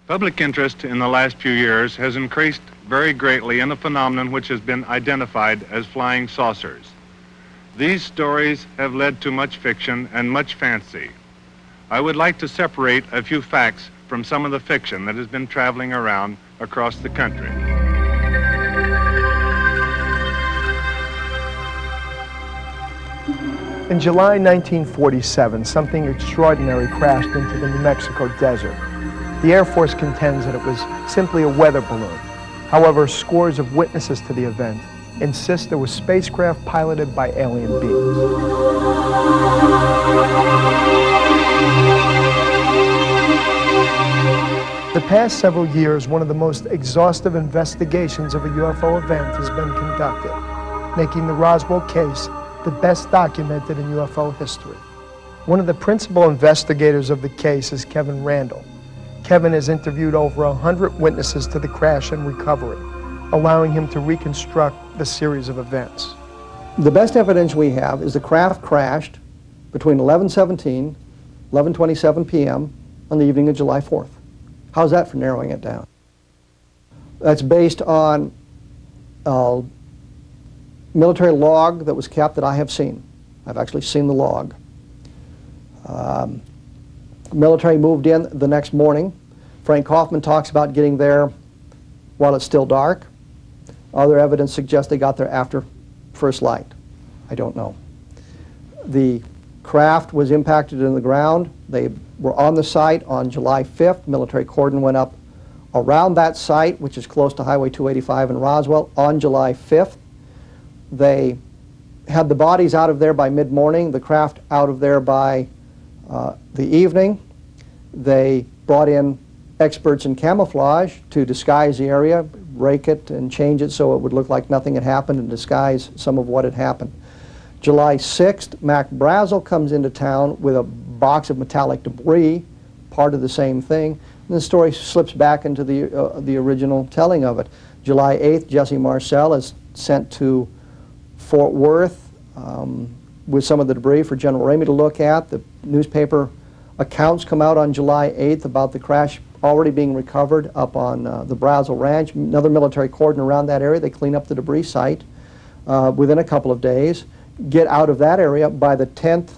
Public interest in the last few years has increased very greatly in a phenomenon which has been identified as flying saucers. These stories have led to much fiction and much fancy. I would like to separate a few facts from some of the fiction that has been traveling around across the country. In July 1947, something extraordinary crashed into the New Mexico desert. The Air Force contends that it was simply a weather balloon. However, scores of witnesses to the event insist it was spacecraft piloted by alien beings. The past several years, one of the most exhaustive investigations of a UFO event has been conducted, making the Roswell case the best documented in UFO history. One of the principal investigators of the case is Kevin Randall. Kevin has interviewed over 100 witnesses to the crash and recovery, allowing him to reconstruct the series of events. The best evidence we have is the craft crashed between 11:17, 11:27 p.m. on the evening of July 4th. How's that for narrowing it down? That's based on a military log that was kept that I have seen. I've actually seen the log. Military moved in the next morning. Frank Kaufman talks about getting there while it's still dark. Other evidence suggests they got there after first light. I don't know. The craft was impacted in the ground. They were on the site on July 5th. Military cordon went up around that site, which is close to Highway 285 in Roswell, on July 5th. They had the bodies out of there by mid-morning, the craft out of there by the evening. They brought in experts in camouflage to disguise the area, rake it and change it so it would look like nothing had happened and disguise some of what had happened. July 6th, Mac Brazel comes into town with a box of metallic debris, part of the same thing, and the story slips back into the original telling of it. July 8th, Jesse Marcel is sent to Fort Worth with some of the debris for General Ramey to look at. The newspaper accounts come out on July 8th about the crash already being recovered up on the Brazel Ranch. Another military cordon around that area. They clean up the debris site within a couple of days. Get out of that area by the 10th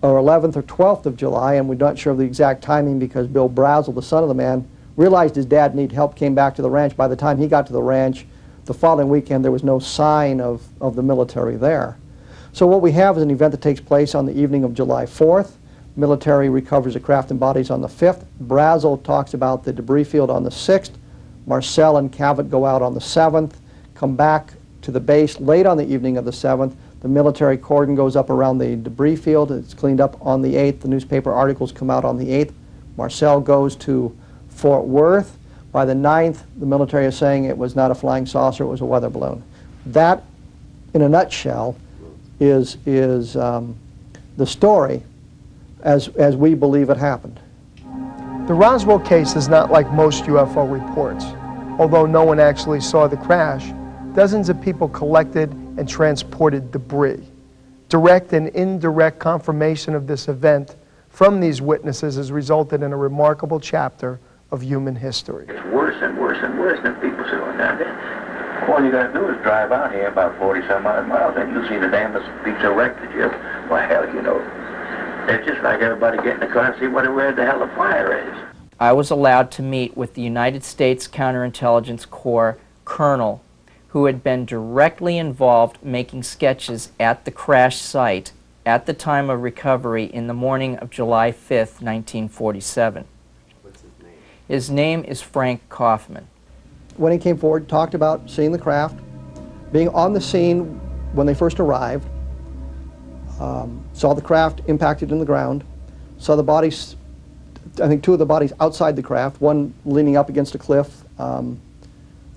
or 11th or 12th of July, and we're not sure of the exact timing because Bill Brazel, the son of the man, realized his dad needed help, came back to the ranch. By the time he got to the ranch, the following weekend, there was no sign of the military there. So what we have is an event that takes place on the evening of July 4th. Military recovers the craft and bodies on the 5th. Brazel talks about the debris field on the 6th. Marcel and Cavett go out on the 7th, come back to the base late on the evening of the 7th. The military cordon goes up around the debris field. It's cleaned up on the 8th. The newspaper articles come out on the 8th. Marcel goes to Fort Worth. By the 9th, the military is saying it was not a flying saucer, it was a weather balloon. That, in a nutshell, is the story as we believe it happened. The Roswell case is not like most UFO reports. Although no one actually saw the crash, dozens of people collected and transported debris. Direct and indirect confirmation of this event from these witnesses has resulted in a remarkable chapter of human history. It's worse and worse and worse than people say. All you got to do is drive out here about 40-some odd miles and you'll see the damnest piece of wreck that you, well, hell, you know. It's just like everybody get in the car and see where the hell the fire is. I was allowed to meet with the United States Counterintelligence Corps colonel who had been directly involved making sketches at the crash site at the time of recovery in the morning of July 5th, 1947. What's his name? His name is Frank Kaufman. When he came forward, talked about seeing the craft, being on the scene when they first arrived, saw the craft impacted in the ground, saw the bodies, I think two of the bodies outside the craft, one leaning up against a cliff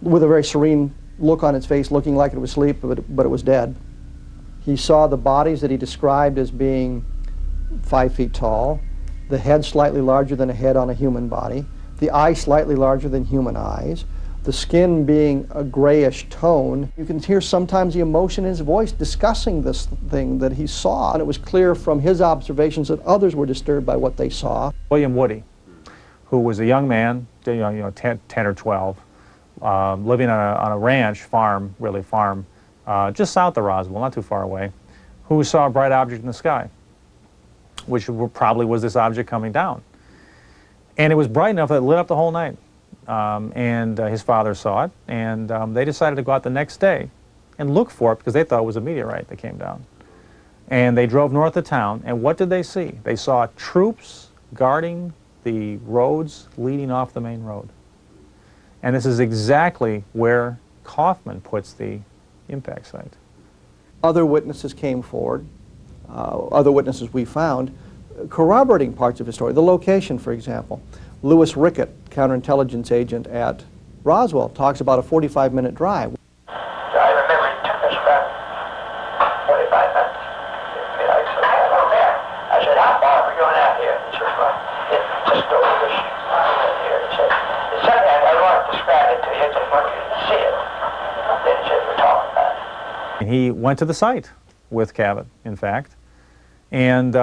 with a very serene look on its face, looking like it was asleep, but it was dead. He saw the bodies that he described as being 5 feet tall, the head slightly larger than a head on a human body, the eye slightly larger than human eyes, the skin being a grayish tone. You can hear sometimes the emotion in his voice discussing this thing that he saw, and it was clear from his observations that others were disturbed by what they saw. William Woody. who was a young man, 10 or 12, living on a ranch, farm, just south of Roswell, not too far away, who saw a bright object in the sky, which probably was this object coming down. And it was bright enough that it lit up the whole night. His father saw it, and they decided to go out the next day and look for it because they thought it was a meteorite that came down. And they drove north of town, and what did they see? They saw troops guarding the roads leading off the main road. And this is exactly where Kaufman puts the impact site. Other witnesses came forward, other witnesses we found, corroborating parts of his story. The location, for example. Lewis Rickett, counterintelligence agent at Roswell, talks about a 45-minute drive. I remember it took us about 45 minutes. I said, how far are we going out here? He said, well, just over this here. He said, it's something I want to describe it to you, just want you to see it. Then he said, we're talking about it. He went to the site with Cabot, in fact, and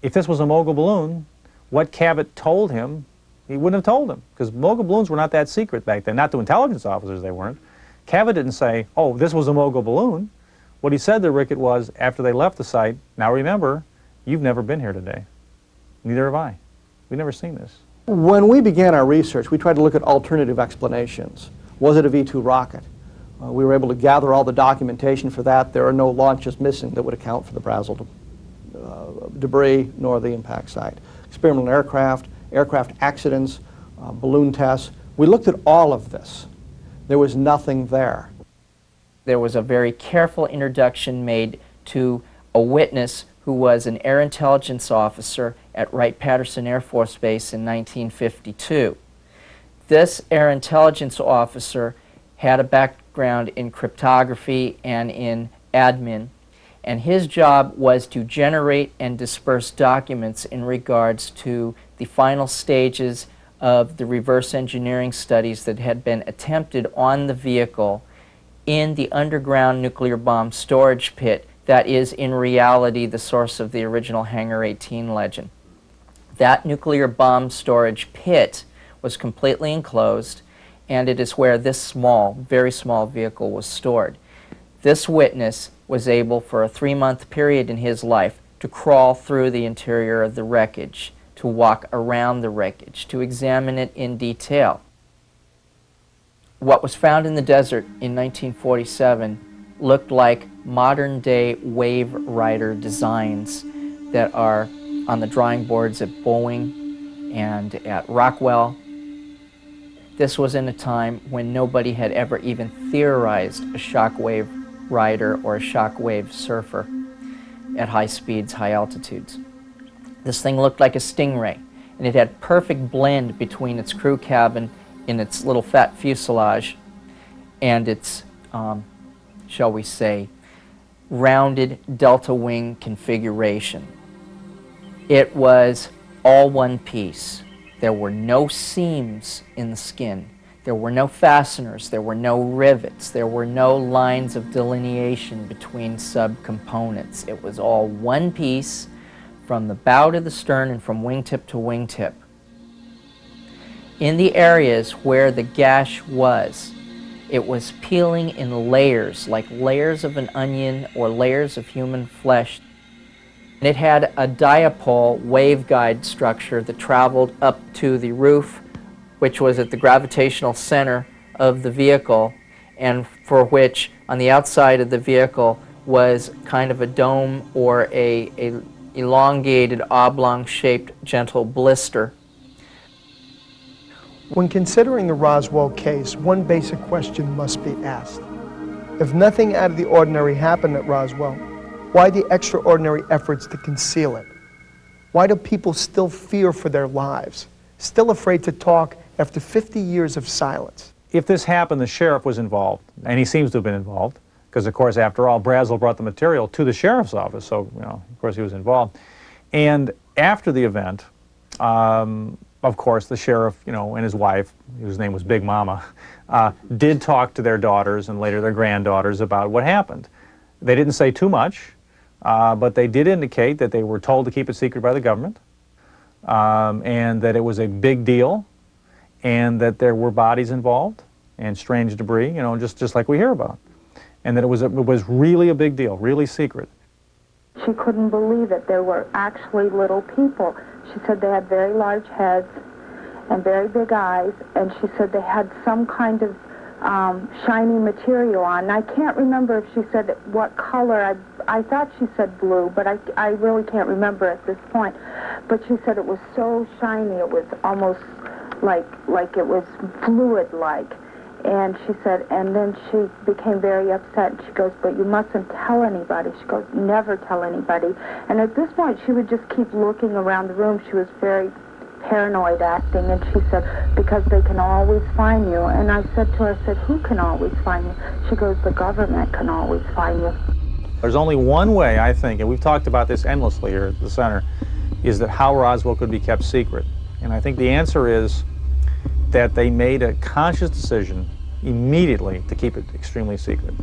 if this was a mogul balloon, what Cabot told him, he wouldn't have told him, because mogul balloons were not that secret back then. Not to intelligence officers, they weren't. Cabot didn't say, oh, this was a mogul balloon. What he said to Rickett was, after they left the site, now remember, you've never been here today. Neither have I. We've never seen this. When we began our research, we tried to look at alternative explanations. Was it a V-2 rocket? We were able to gather all the documentation for that. There are no launches missing that would account for the Brazel debris nor the impact site. Experimental aircraft, aircraft accidents, balloon tests. We looked at all of this. There was nothing there. There was a very careful introduction made to a witness who was an air intelligence officer at Wright-Patterson Air Force Base in 1952. This air intelligence officer had a background in cryptography and in admin, and his job was to generate and disperse documents in regards to the final stages of the reverse engineering studies that had been attempted on the vehicle in the underground nuclear bomb storage pit that is in reality the source of the original Hangar 18 legend. That nuclear bomb storage pit was completely enclosed, and it is where this small, very small vehicle was stored. This witness was able, for a 3-month period in his life, to crawl through the interior of the wreckage, to walk around the wreckage, to examine it in detail. What was found in the desert in 1947 looked like modern-day wave rider designs that are on the drawing boards at Boeing and at Rockwell. This was in a time when nobody had ever even theorized a shockwave rider or a shockwave surfer at high speeds, high altitudes. This thing looked like a Stingray, and it had perfect blend between its crew cabin in its little fat fuselage and its, shall we say, rounded delta wing configuration. It was all one piece. There were no seams in the skin. There were no fasteners. There were no rivets. There were no lines of delineation between subcomponents. It was all one piece from the bow to the stern and from wingtip to wingtip. In the areas where the gash was, it was peeling in layers, like layers of an onion or layers of human flesh. And it had a dipole waveguide structure that traveled up to the roof, which was at the gravitational center of the vehicle, and for which on the outside of the vehicle was kind of a dome or a elongated oblong-shaped gentle blister. When considering the Roswell case, one basic question must be asked. If nothing out of the ordinary happened at Roswell, why the extraordinary efforts to conceal it? Why do people still fear for their lives, still afraid to talk after 50 years of silence? If this happened, the sheriff was involved, and he seems to have been involved, because of course, after all, Brazel brought the material to the sheriff's office, so of course he was involved. And after the event, of course, the sheriff, and his wife, whose name was Big Mama, did talk to their daughters and later their granddaughters about what happened. They didn't say too much, but they did indicate that they were told to keep it secret by the government. and that it was a big deal, and that there were bodies involved and strange debris, you know, just like we hear about, and that it was really a big deal, really secret. She couldn't believe it. There were actually little people. She said they had very large heads and very big eyes, and she said they had some kind of shiny material on. And I can't remember if she said what color. I thought she said blue, but I really can't remember at this point. But she said it was so shiny, it was almost like it was fluid-like. And she said, and then she became very upset. She goes, but you mustn't tell anybody. She goes, never tell anybody. And at this point, she would just keep looking around the room. She was very paranoid acting, and she said, because they can always find you. And I said to her, I said, who can always find you? She goes, the government can always find you. There's only one way, I think, and we've talked about this endlessly here at the center, is that how Roswell could be kept secret. And I think the answer is that they made a conscious decision immediately to keep it extremely secret.